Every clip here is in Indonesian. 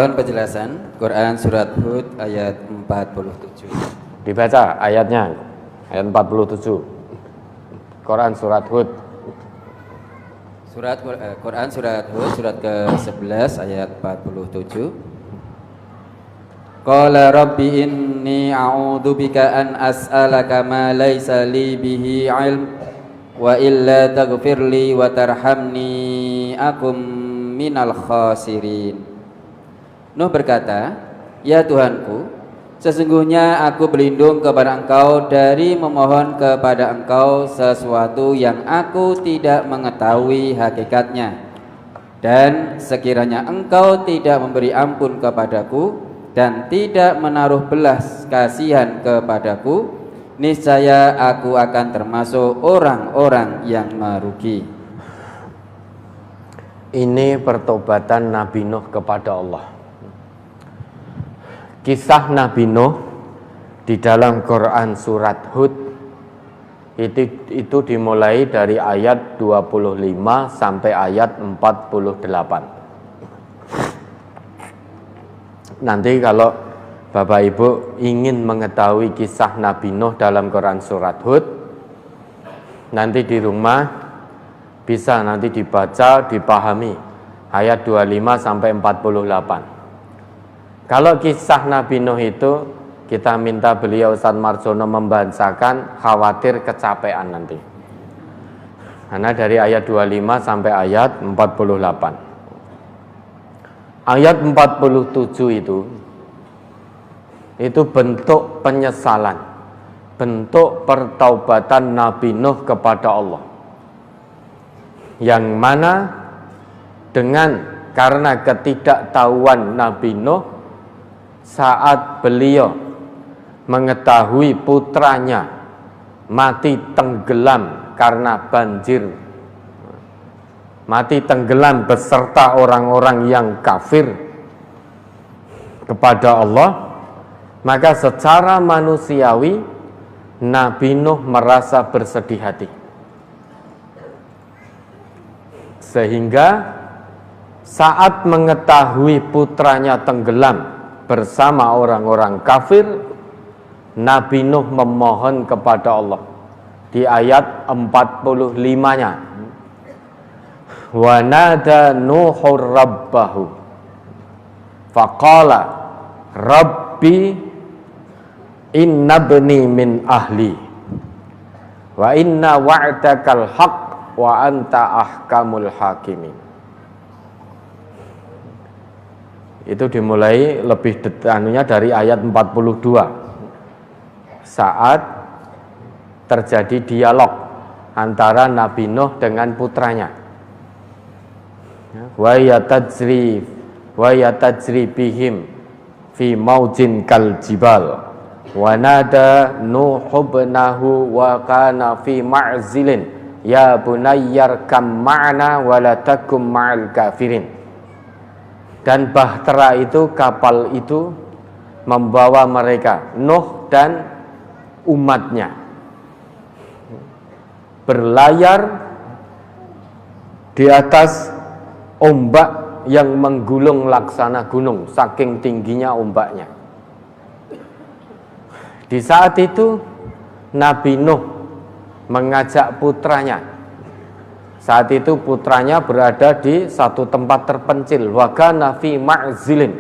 Mohon penjelasan Quran surat Hud ayat 47. Dibaca ayatnya, ayat 47. Quran surat Hud. Quran surat Hud surat ke-11 ayat 47. Qala rabbi inni a'udzubika an as'alaka ma laysa li bihi 'ilm wa illa taghfirli wa tarhamni akum minal khasirin. Nuh berkata, ya Tuhanku, sesungguhnya aku berlindung kepada Engkau dari memohon kepada Engkau sesuatu yang aku tidak mengetahui hakikatnya, dan sekiranya Engkau tidak memberi ampun kepadaku dan tidak menaruh belas kasihan kepadaku, niscaya aku akan termasuk orang-orang yang merugi. Ini pertobatan Nabi Nuh kepada Allah. Kisah Nabi Nuh di dalam Quran surat Hud itu dimulai dari ayat 25 sampai ayat 48. Nanti kalau Bapak Ibu ingin mengetahui kisah Nabi Nuh dalam Quran surat Hud, nanti di rumah bisa nanti dibaca, dipahami ayat 25 sampai 48. Kalau kisah Nabi Nuh itu kita minta beliau Ustadz Marjono membacakan, khawatir kecapean nanti. Karena dari ayat 25 sampai ayat 48. Ayat 47 itu bentuk penyesalan, bentuk pertaubatan Nabi Nuh kepada Allah. Yang mana karena ketidaktahuan Nabi Nuh saat beliau mengetahui putranya mati tenggelam karena banjir, mati tenggelam beserta orang-orang yang kafir kepada Allah, maka secara manusiawi Nabi Nuh merasa bersedih hati, sehingga saat mengetahui putranya tenggelam bersama orang-orang kafir, Nabi Nuh memohon kepada Allah di ayat 45-nya. Wa nada Nuhur rabbahu faqala rabbi inna bni min ahli wa inna wa'dakal haq wa anta ahkamul hakimin. Itu dimulai lebih detailnya dari ayat 42 saat terjadi dialog antara Nabi Nuh dengan putranya. Wa yatajri bihim fi maujin kal jibal wa nada Nuhu ibnahu wa kana fi ma'zilin ya bunayyar kam ma'na wa la takum ma'al kafirin. Dan bahtera itu, kapal itu membawa mereka, Nuh dan umatnya, berlayar di atas ombak yang menggulung laksana gunung, saking tingginya ombaknya. Di saat itu Nabi Nuh mengajak putranya. Saat itu putranya berada di satu tempat terpencil. Wa kana fi ma'zilin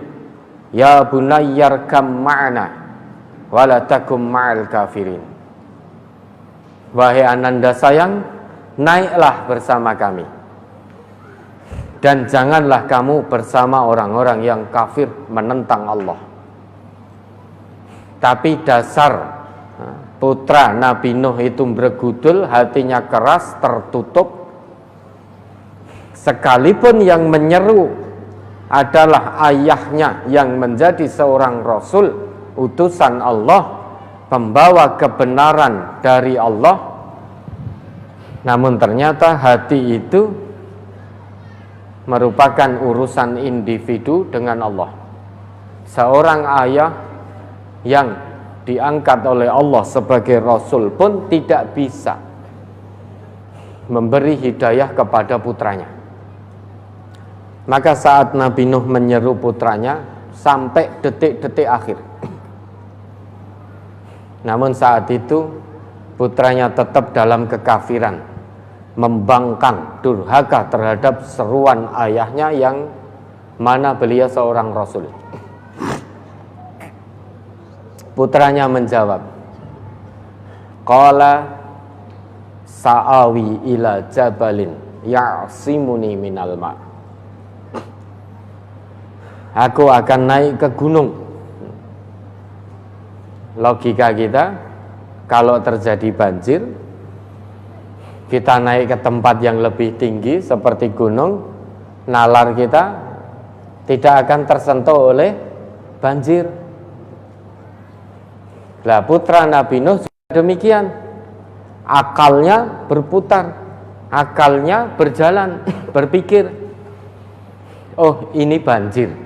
ya bunayyar kam ma'ana wa la takum ma'al kafirin. Wahai ananda sayang, naiklah bersama kami dan janganlah kamu bersama orang-orang yang kafir menentang Allah. Tapi dasar putra Nabi Nuh itu bergudul, hatinya keras, tertutup. Sekalipun yang menyeru adalah ayahnya yang menjadi seorang rasul, utusan Allah, pembawa kebenaran dari Allah, namun ternyata hati itu merupakan urusan individu dengan Allah. Seorang ayah yang diangkat oleh Allah sebagai rasul pun tidak bisa memberi hidayah kepada putranya. Maka saat Nabi Nuh menyeru putranya, sampai detik-detik akhir. Namun saat itu putranya tetap dalam kekafiran, membangkang, durhaka terhadap seruan ayahnya yang mana beliau seorang rasul. Putranya menjawab, qala sa'awi ila jabalin ya'simuni minal ma'. Aku akan naik ke gunung. Logika kita, kalau terjadi banjir, kita naik ke tempat yang lebih tinggi seperti gunung, nalar kita tidak akan tersentuh oleh banjir. Lah putra Nabi Nuh juga demikian. Akalnya berputar, akalnya berjalan, berpikir, oh ini banjir.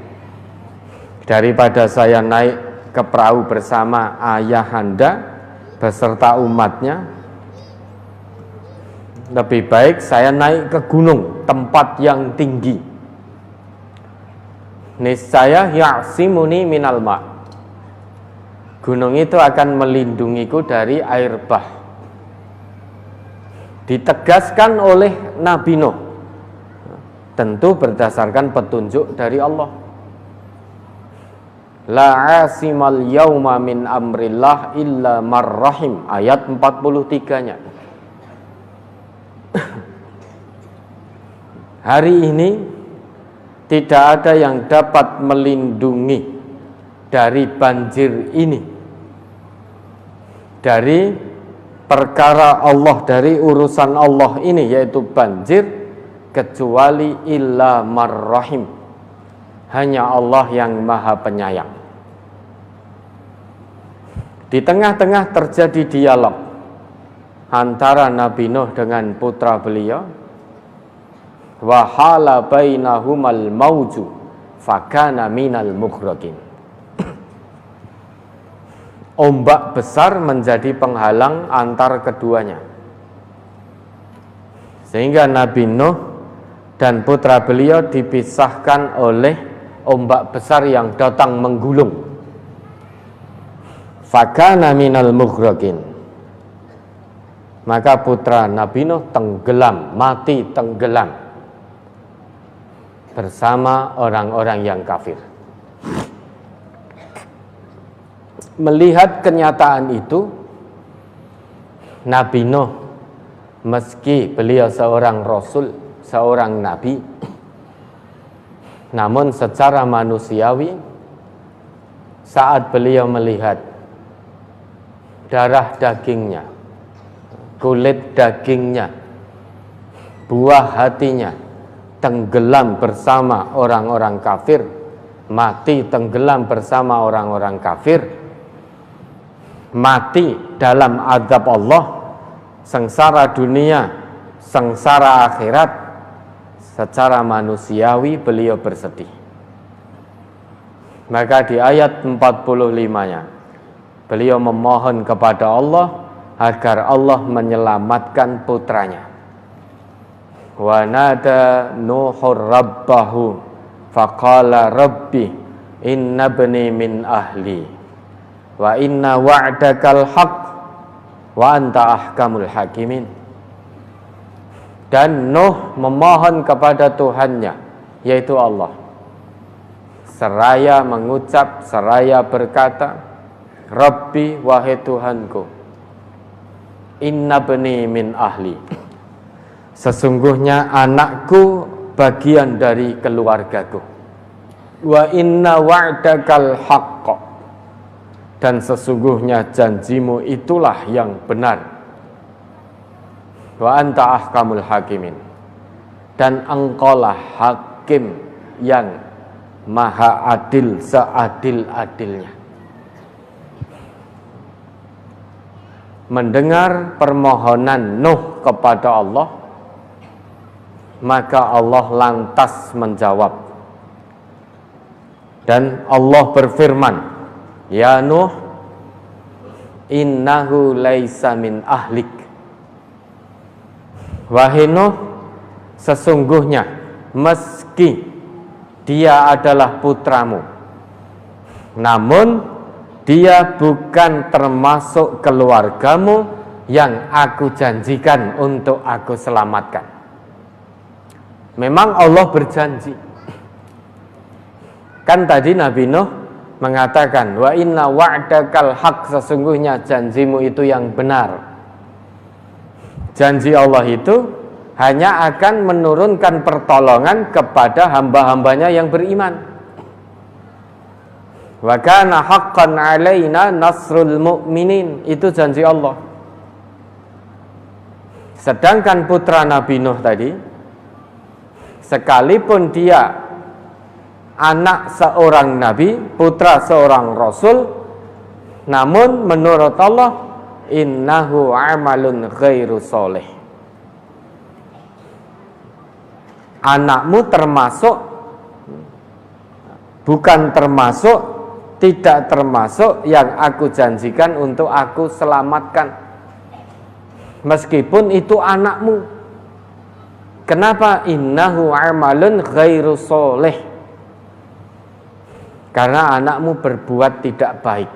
Daripada saya naik ke perahu bersama ayahanda beserta umatnya, lebih baik saya naik ke gunung, tempat yang tinggi. Niscaya ya'simuni minal ma'. Gunung itu akan melindungiku dari air bah. Ditegaskan oleh Nabi Nuh, tentu berdasarkan petunjuk dari Allah. La asimal yauma min amrillah illa marrahim, ayat 43-nya. Hari ini tidak ada yang dapat melindungi dari banjir ini, dari perkara Allah, dari urusan Allah ini, yaitu banjir, kecuali illa marrahim, hanya Allah yang maha penyayang. Di tengah-tengah terjadi dialog antara Nabi Nuh dengan putra beliau, wa hala bainahumal mauju fakana minal mughraqin. Ombak besar menjadi penghalang antar keduanya, sehingga Nabi Nuh dan putra beliau dipisahkan oleh ombak besar yang datang menggulung. Fakana minal mughraqin, maka putra Nabi Nuh tenggelam, mati tenggelam bersama orang-orang yang kafir. Melihat kenyataan itu, Nabi Nuh, meski beliau seorang rasul, seorang nabi, namun secara manusiawi, saat beliau melihat darah dagingnya, kulit dagingnya, buah hatinya tenggelam bersama orang-orang kafir, mati tenggelam bersama orang-orang kafir, mati dalam azab Allah, sengsara dunia, sengsara akhirat, secara manusiawi beliau bersedih. Maka di ayat 45-nya beliau memohon kepada Allah agar Allah menyelamatkan putranya. Wa nada Nuhur rabbahu faqala rabbi inna bani min ahli wa inna wa'dakal haq wa anta ahkamul hakimin. Dan Nuh memohon kepada Tuhannya, yaitu Allah, seraya mengucap, seraya berkata, Rabbi, wahai Tuhanku, inna bani min ahli, sesungguhnya anakku bagian dari keluargaku, wa inna wa'dakal haqq, dan sesungguhnya janjimu itulah yang benar, wa anta ahkamul hakimin, dan engkaulah hakim yang maha adil seadil-adilnya. Mendengar permohonan Nuh kepada Allah, maka Allah lantas menjawab, dan Allah berfirman, ya Nuh, innahu laisa min ahlik. Wahai Nuh, sesungguhnya meski dia adalah putramu, namun dia bukan termasuk keluargamu yang aku janjikan untuk aku selamatkan. Memang Allah berjanji. Kan tadi Nabi Nuh mengatakan, wa inna wa'dakal haq, sesungguhnya janjimu itu yang benar. Janji Allah itu hanya akan menurunkan pertolongan kepada hamba-hambanya yang beriman. Wa kana haqqan alaina nasrul mu'minin, itu janji Allah. Sedangkan putra Nabi Nuh tadi, sekalipun dia anak seorang nabi, putra seorang rasul, namun menurut Allah, innahu amalun ghairu soleh. Anakmu termasuk, bukan termasuk, tidak termasuk yang aku janjikan untuk aku selamatkan. Meskipun itu anakmu. Kenapa? Innahu amalun ghairu soleh. Karena anakmu berbuat tidak baik,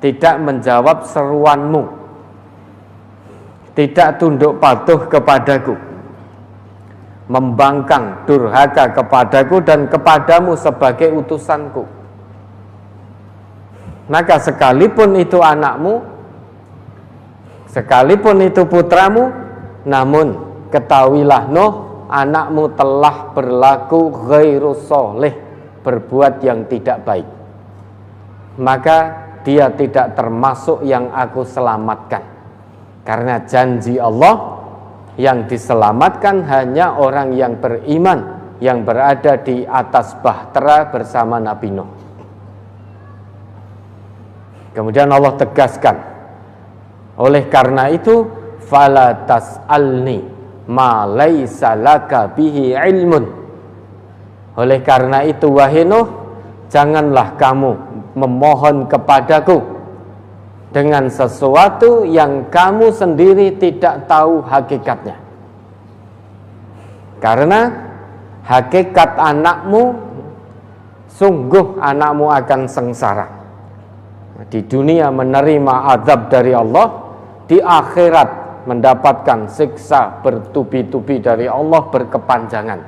tidak menjawab seruanmu, tidak tunduk patuh kepadaku, membangkang durhaka kepadaku dan kepadamu sebagai utusanku. Maka sekalipun itu anakmu, sekalipun itu putramu, namun ketahuilah Nuh, anakmu telah berlaku ghairu soleh, berbuat yang tidak baik, maka dia tidak termasuk yang aku selamatkan. Karena janji Allah, yang diselamatkan hanya orang yang beriman, yang berada di atas bahtera bersama Nabi Nuh. Kemudian Allah tegaskan, oleh karena itu, fala tas'alni ma laisa laka bihi ilmun. Oleh karena itu, wahai Nuh, janganlah kamu memohon kepadaku dengan sesuatu yang kamu sendiri tidak tahu hakikatnya. Karena hakikat anakmu, sungguh anakmu akan sengsara. Di dunia menerima azab dari Allah, di akhirat mendapatkan siksa bertubi-tubi dari Allah berkepanjangan.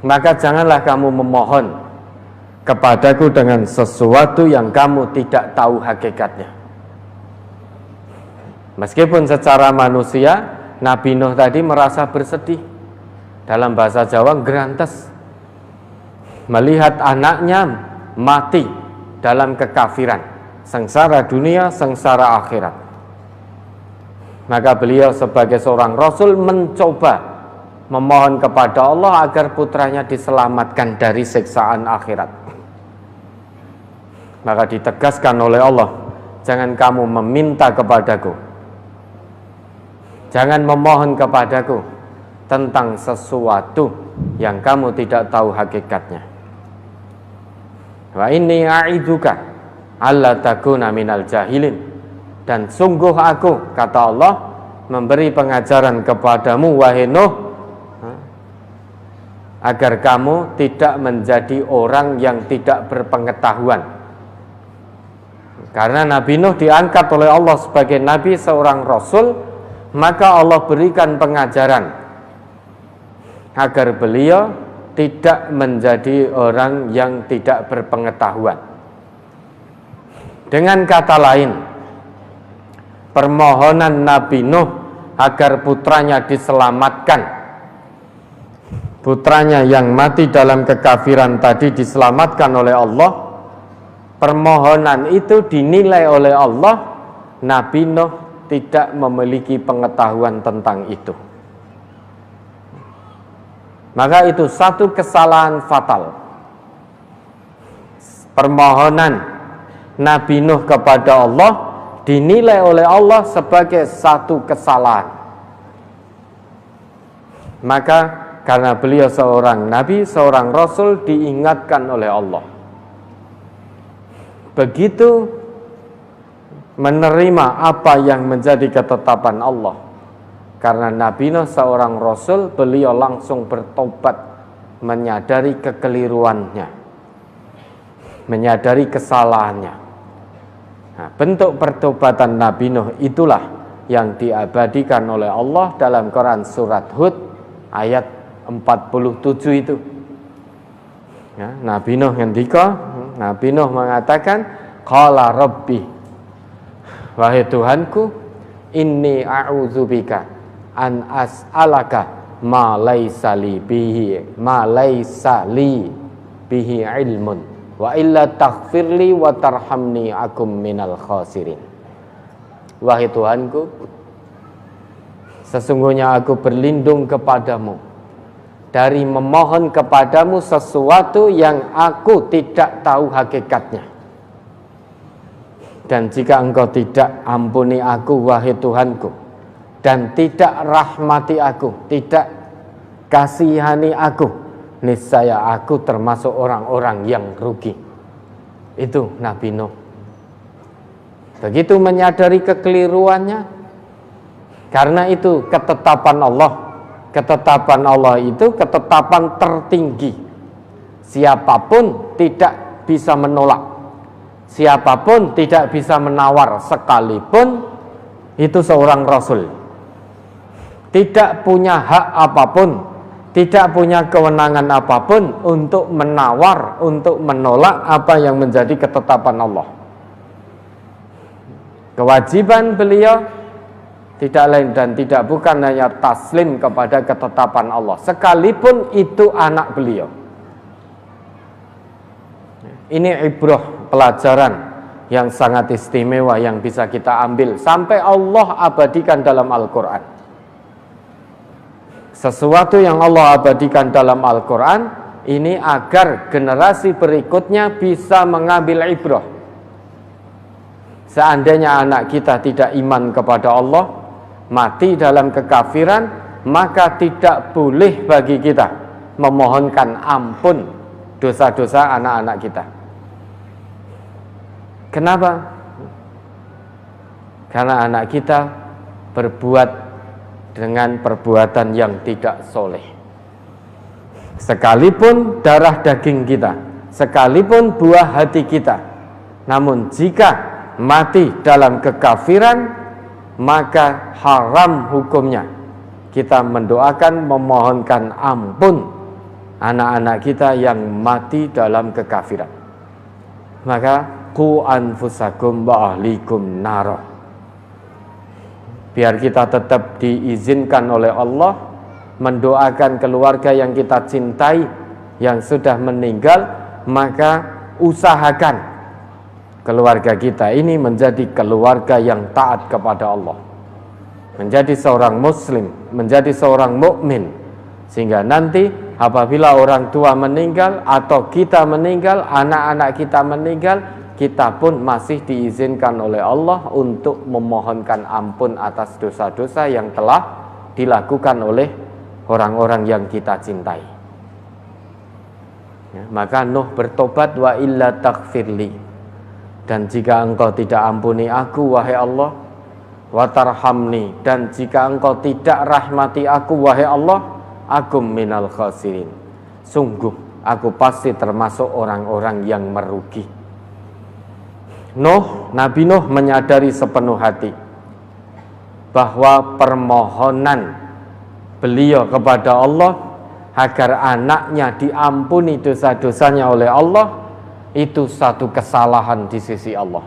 Maka janganlah kamu memohon kepadaku dengan sesuatu yang kamu tidak tahu hakikatnya. Meskipun secara manusia Nabi Nuh tadi merasa bersedih, dalam bahasa Jawa grantes, melihat anaknya mati dalam kekafiran, sengsara dunia, sengsara akhirat. Maka beliau sebagai seorang rasul mencoba memohon kepada Allah agar putranya diselamatkan dari siksaan akhirat. Maka ditegaskan oleh Allah, jangan kamu meminta kepadaku, jangan memohon kepadaku tentang sesuatu yang kamu tidak tahu hakikatnya. Wa inni a'iduka alla takuna minal jahilin, dan sungguh aku, kata Allah, memberi pengajaran kepadamu wahai Nuh, agar kamu tidak menjadi orang yang tidak berpengetahuan. Karena Nabi Nuh diangkat oleh Allah sebagai nabi, seorang rasul, maka Allah berikan pengajaran agar beliau tidak menjadi orang yang tidak berpengetahuan. Dengan kata lain, permohonan Nabi Nuh agar putranya diselamatkan, putranya yang mati dalam kekafiran tadi diselamatkan oleh Allah, permohonan itu dinilai oleh Allah, Nabi Nuh tidak memiliki pengetahuan tentang itu. Maka itu satu kesalahan fatal. Permohonan Nabi Nuh kepada Allah dinilai oleh Allah sebagai satu kesalahan. Maka karena beliau seorang nabi, seorang rasul, diingatkan oleh Allah. Begitu menerima apa yang menjadi ketetapan Allah. Karena Nabi Nuh seorang rasul, beliau langsung bertobat menyadari kekeliruannya, menyadari kesalahannya. Nah, bentuk pertobatan Nabi Nuh itulah yang diabadikan oleh Allah dalam Quran surat Hud ayat 47 itu. Ya, Nabi Nuh ngendika, Nabi Nuh mengatakan, qala rabbi, wahai Tuhanku, inni a'udzubika an as'alaka ma laisa li bihi ilmun wa illa taghfirli wa tarhamni akum minal khasirin. Wahai Tuhanku, sesungguhnya aku berlindung kepadamu dari memohon kepadamu sesuatu yang aku tidak tahu hakikatnya. Dan jika engkau tidak ampuni aku, wahai Tuhanku, dan tidak rahmati aku, tidak kasihani aku, niscaya aku termasuk orang-orang yang rugi. Itu Nabi Nuh. Begitu menyadari kekeliruannya, karena itu ketetapan Allah. Ketetapan Allah itu ketetapan tertinggi. Siapapun tidak bisa menolak, siapapun tidak bisa menawar, sekalipun itu seorang Rasul. Tidak punya hak apapun, tidak punya kewenangan apapun untuk menawar, untuk menolak apa yang menjadi ketetapan Allah. Kewajiban beliau tidak lain dan tidak bukan hanya taslim kepada ketetapan Allah, sekalipun itu anak beliau. Ini ibrah, pelajaran yang sangat istimewa yang bisa kita ambil sampai Allah abadikan dalam Al-Quran. Sesuatu yang Allah abadikan dalam Al-Quran ini agar generasi berikutnya bisa mengambil ibrah. Seandainya anak kita tidak iman kepada Allah, mati dalam kekafiran, maka tidak boleh bagi kita memohonkan ampun dosa-dosa anak-anak kita. Kenapa? Karena anak kita berbuat dengan perbuatan yang tidak soleh. Sekalipun darah daging kita, sekalipun buah hati kita, namun jika mati dalam kekafiran, maka haram hukumnya kita mendoakan, memohonkan ampun anak-anak kita yang mati dalam kekafiran. Maka qu anfusakum wa ahlikum nara, biar kita tetap diizinkan oleh Allah mendoakan keluarga yang kita cintai yang sudah meninggal, maka usahakan keluarga kita ini menjadi keluarga yang taat kepada Allah, menjadi seorang muslim, menjadi seorang mukmin, sehingga nanti apabila orang tua meninggal atau kita meninggal, anak-anak kita meninggal, kita pun masih diizinkan oleh Allah untuk memohonkan ampun atas dosa-dosa yang telah dilakukan oleh orang-orang yang kita cintai. Ya, maka Nuh bertobat, wa illa taghfirli, dan jika engkau tidak ampuni aku, wahai Allah, wa tarhamni, dan jika engkau tidak rahmati aku, wahai Allah, akum minal khasirin, sungguh aku pasti termasuk orang-orang yang merugi. Nabi Nuh menyadari sepenuh hati bahwa permohonan beliau kepada Allah agar anaknya diampuni dosa-dosanya oleh Allah itu satu kesalahan di sisi Allah.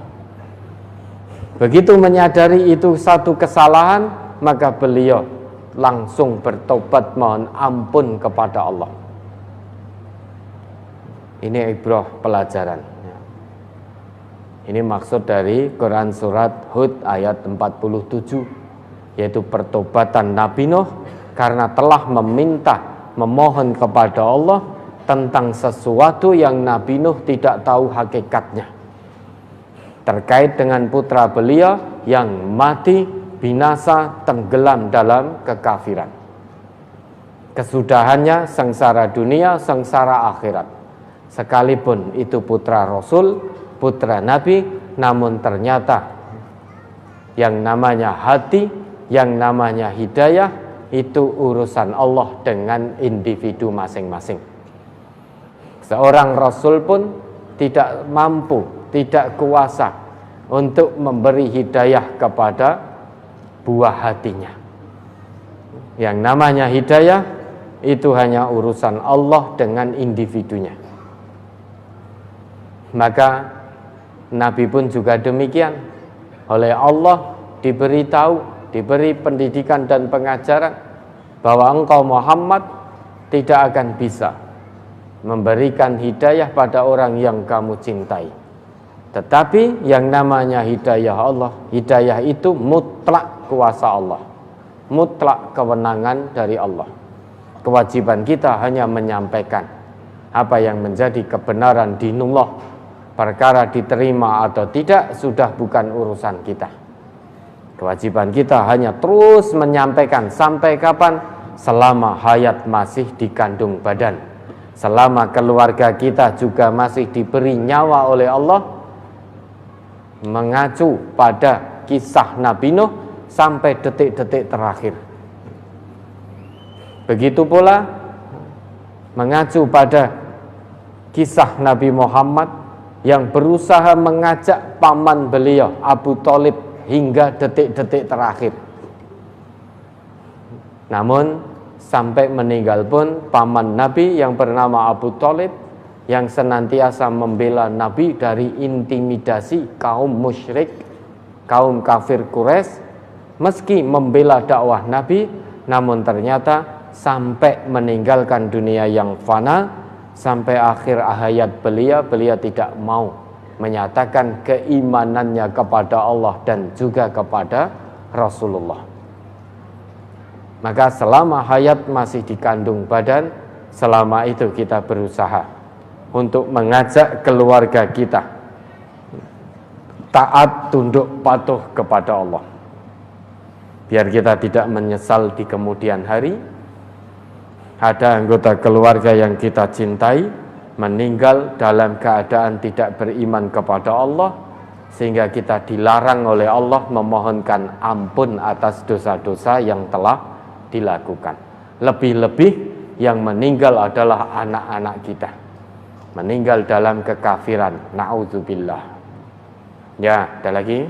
Begitu menyadari itu satu kesalahan, maka beliau langsung bertobat mohon ampun kepada Allah. Ini ibrah, pelajaran. Ini maksud dari Quran surat Hud ayat 47, yaitu pertobatan Nabi Nuh karena telah memohon kepada Allah tentang sesuatu yang Nabi Nuh tidak tahu hakikatnya, terkait dengan putra beliau yang mati binasa tenggelam dalam kekafiran. Kesudahannya sengsara dunia, sengsara akhirat. Sekalipun itu putra Rasul, putra Nabi, namun ternyata yang namanya hati, yang namanya hidayah, itu urusan Allah dengan individu masing-masing. Seorang Rasul pun tidak mampu, tidak kuasa untuk memberi hidayah kepada buah hatinya. Yang namanya hidayah itu hanya urusan Allah dengan individunya. Maka Nabi pun juga demikian. Oleh Allah diberitahu, diberi pendidikan dan pengajaran bahwa engkau Muhammad tidak akan bisa memberikan hidayah pada orang yang kamu cintai. Tetapi yang namanya hidayah Allah, hidayah itu mutlak kuasa Allah, mutlak kewenangan dari Allah. Kewajiban kita hanya menyampaikan apa yang menjadi kebenaran dinullah. Perkara diterima atau tidak sudah bukan urusan kita. Kewajiban kita hanya terus menyampaikan sampai kapan? Selama hayat masih dikandung badan, selama keluarga kita juga masih diberi nyawa oleh Allah, mengacu pada kisah Nabi Nuh sampai detik-detik terakhir. Begitu pula mengacu pada kisah Nabi Muhammad yang berusaha mengajak paman beliau Abu Thalib hingga detik-detik terakhir. Namun sampai meninggal pun paman Nabi yang bernama Abu Thalib yang senantiasa membela Nabi dari intimidasi kaum musyrik, kaum kafir Quraisy, meski membela dakwah Nabi, namun ternyata sampai meninggalkan dunia yang fana, sampai akhir hayat beliau tidak mau menyatakan keimanannya kepada Allah dan juga kepada Rasulullah. Maka selama hayat masih dikandung badan, selama itu kita berusaha untuk mengajak keluarga kita taat, tunduk, patuh kepada Allah, biar kita tidak menyesal di kemudian hari. Ada anggota keluarga yang kita cintai meninggal dalam keadaan tidak beriman kepada Allah, sehingga kita dilarang oleh Allah memohonkan ampun atas dosa-dosa yang telah dilakukan. Lebih-lebih yang meninggal adalah anak-anak kita, meninggal dalam kekafiran, na'udzubillah. Ya, ada lagi.